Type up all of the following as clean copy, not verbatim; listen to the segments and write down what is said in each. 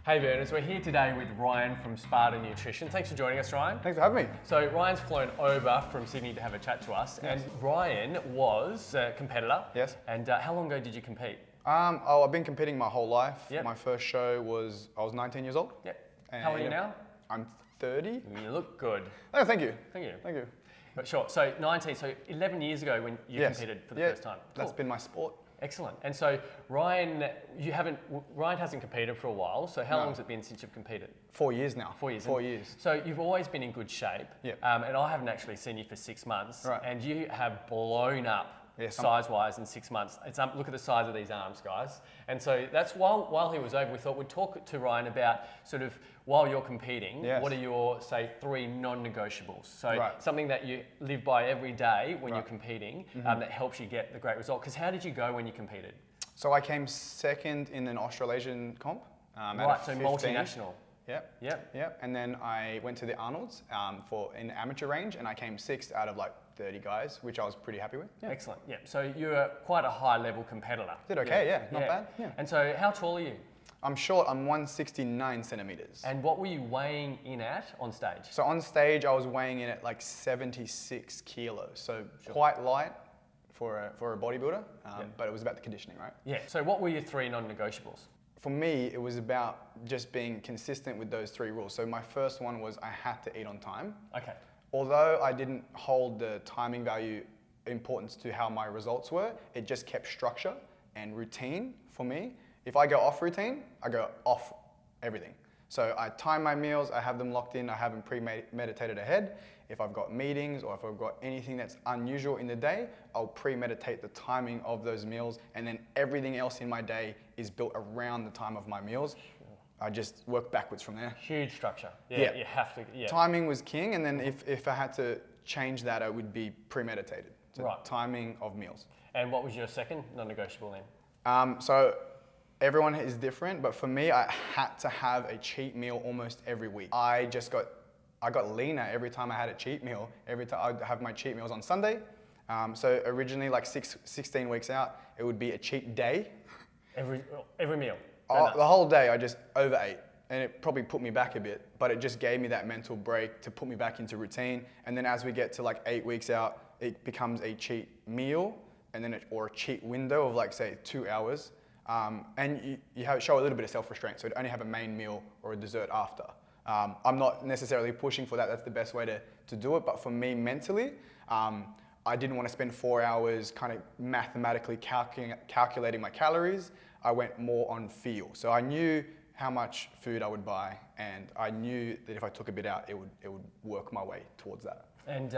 Hey Burners, we're here today with Ryan from Sparta Nutrition. Thanks for joining us, Ryan. Thanks for having me. So Ryan's flown over from Sydney to have a chat to us, and Ryan was a competitor. Yes. And how long ago did you compete? I've been competing my whole life. Yep. My first show was, I was 19 years old. Yep. And How old are you now? I'm 30. You look good. Oh, thank you. Thank you. Thank you. But sure, so 19, so 11 years ago when you competed for the first time. That's Cool. been my sport. Excellent. And so Ryan hasn't competed for a while, so how long has it been since you've competed? 4 years now. 4 years. 4 years. So you've always been in good shape. Yep. And I haven't actually seen you for 6 months. Right. And you have blown up size-wise in 6 months. Look at the size of these arms, guys. And so that's while he was over, we thought we'd talk to Ryan about sort of while you're competing, what are your, say, 3 non-negotiables? So something that you live by every day when you're competing that helps you get the great result. Because how did you go when you competed? So I came second in an Australasian comp. Right, so 15. multinational. Yep. And then I went to the Arnold's in amateur range, and I came 6th out of like 30 guys, which I was pretty happy with. Yeah. Excellent. Yeah. So you're quite a high level competitor. Did okay, not bad. Yeah. And so how tall are you? I'm short, I'm 169 centimeters. And what were you weighing in at on stage? So on stage, I was weighing in at like 76 kilos. So quite light for a bodybuilder, but it was about the conditioning, right? Yeah. So what were your 3 non-negotiables? For me, it was about just being consistent with those 3 rules. So my first one was I had to eat on time. Okay. Although I didn't hold the timing value importance to how my results were, it just kept structure and routine for me. If I go off routine, I go off everything. So I time my meals, I have them locked in, I have them premeditated ahead. If I've got meetings or if I've got anything that's unusual in the day, I'll premeditate the timing of those meals, and then everything else in my day is built around the time of my meals. I just work backwards from there. Huge structure. Yeah. You have to. Yeah. Timing was king, and then if I had to change that, it would be premeditated. So timing of meals. And what was your second non-negotiable then? So everyone is different, but for me, I had to have a cheat meal almost every week. I got leaner every time I had a cheat meal. Every time I'd have my cheat meals on Sunday. So originally, like 16 weeks out, it would be a cheat day. Every meal? The whole day, I just overate. And it probably put me back a bit, but it just gave me that mental break to put me back into routine. And then as we get to like 8 weeks out, it becomes a cheat meal, and then or a cheat window of like, say, 2 hours. And you show a little bit of self-restraint, so you'd only have a main meal or a dessert after. I'm not necessarily pushing for that, that's the best way to do it, but for me mentally, I didn't want to spend 4 hours kind of mathematically calculating my calories. I went more on feel. So I knew how much food I would buy, and I knew that if I took a bit out, it would work my way towards that. And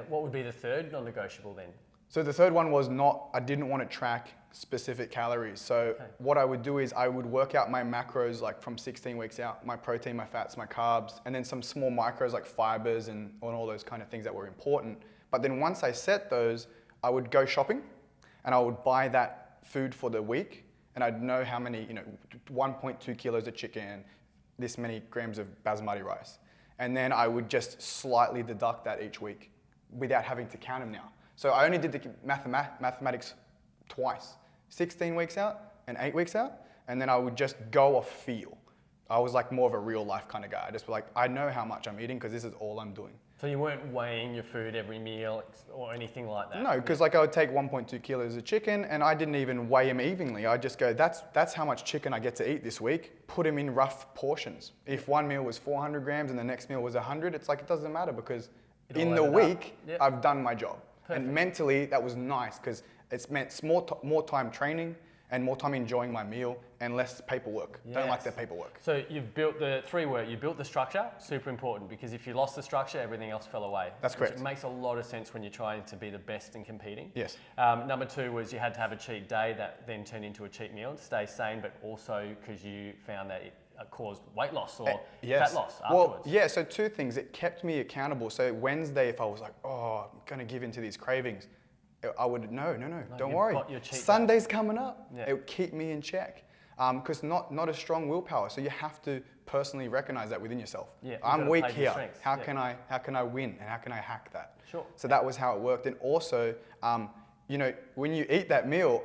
what would be the third non-negotiable then? So the third one was I didn't want to track specific calories. So what I would do is I would work out my macros like from 16 weeks out, my protein, my fats, my carbs, and then some small micros like fibers and all those kind of things that were important. But then once I set those, I would go shopping and I would buy that food for the week, and I'd know how many, 1.2 kilos of chicken, this many grams of basmati rice. And then I would just slightly deduct that each week without having to count them now. So I only did the mathematics twice, 16 weeks out and 8 weeks out, and then I would just go off feel. I was like more of a real life kind of guy. I just like, I know how much I'm eating because this is all I'm doing. So you weren't weighing your food every meal or anything like that? No, because like I would take 1.2 kilos of chicken and I didn't even weigh them evenly. I just go, that's how much chicken I get to eat this week. Put them in rough portions. If one meal was 400 grams and the next meal was 100, it's like, it doesn't matter because in the week, I've done my job. Perfect. And mentally, that was nice because it's meant more time training and more time enjoying my meal and less paperwork. Yes. Don't like that paperwork. So you've built you built the structure, super important, because if you lost the structure, everything else fell away. That's correct. It makes a lot of sense when you're trying to be the best in competing. Yes. Number 2 was you had to have a cheat day that then turned into a cheat meal to stay sane, but also because you found that it caused weight loss or fat loss afterwards. Well, so 2 things. It kept me accountable. So Wednesday, if I was like, I'm going to give into these cravings, I would, no, don't worry. Sunday's coming up. Yeah. It would keep me in check. Because not a strong willpower. So you have to personally recognize that within yourself. Yeah, I'm weak here. How can I win and how can I hack that? Sure. So that was how it worked. And also, you know, when you eat that meal,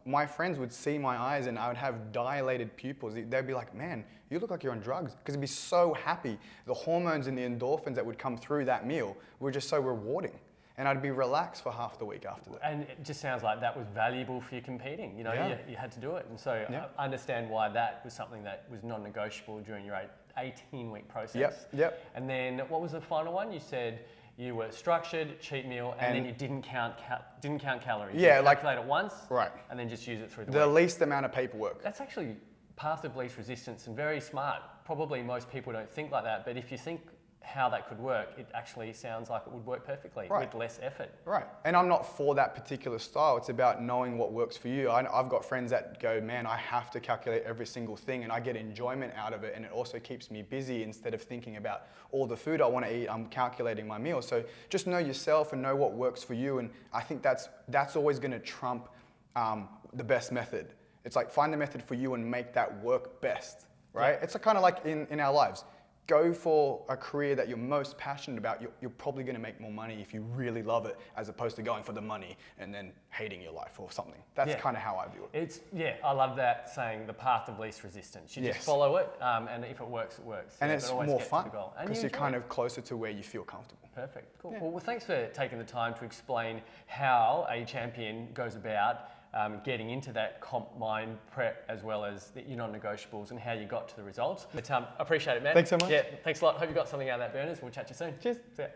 my friends would see my eyes and I would have dilated pupils. They'd be like, man, you look like you're on drugs. Because I'd be so happy. The hormones and the endorphins that would come through that meal were just so rewarding. And I'd be relaxed for half the week after that. And it just sounds like that was valuable for your competing. You know, you had to do it. And so Yeah. I understand why that was something that was non-negotiable during your 18-week process. Yep. And then what was the final one? You said you were structured, cheat meal, and then you didn't count calories. Yeah, you calculate it once, right, and then just use it through the week. least amount of paperwork. That's actually path of least resistance and very smart. Probably most people don't think like that, but if you think how that could work, it actually sounds like it would work perfectly with less effort. Right. And I'm not for that particular style. It's about knowing what works for you. I've got friends that go, man, I have to calculate every single thing and I get enjoyment out of it. And it also keeps me busy. Instead of thinking about all the food I want to eat, I'm calculating my meals. So just know yourself and know what works for you. And I think that's always going to trump the best method. It's like find the method for you and make that work best, right? Yeah. It's kind of like in our lives. Go for a career that you're most passionate about. You're probably going to make more money if you really love it, as opposed to going for the money and then hating your life or something. That's kind of how I view it. I love that saying, the path of least resistance. You just follow it, and if it works, it works. And it's more fun because you're kind of closer to where you feel comfortable. Perfect, cool. Yeah. Well, thanks for taking the time to explain how a champion goes about getting into that comp mind prep, as well as your non-negotiables and how you got to the results. But appreciate it, man. Thanks so much. Yeah, thanks a lot. Hope you got something out of that, Burners. We'll chat to you soon. Cheers. See ya.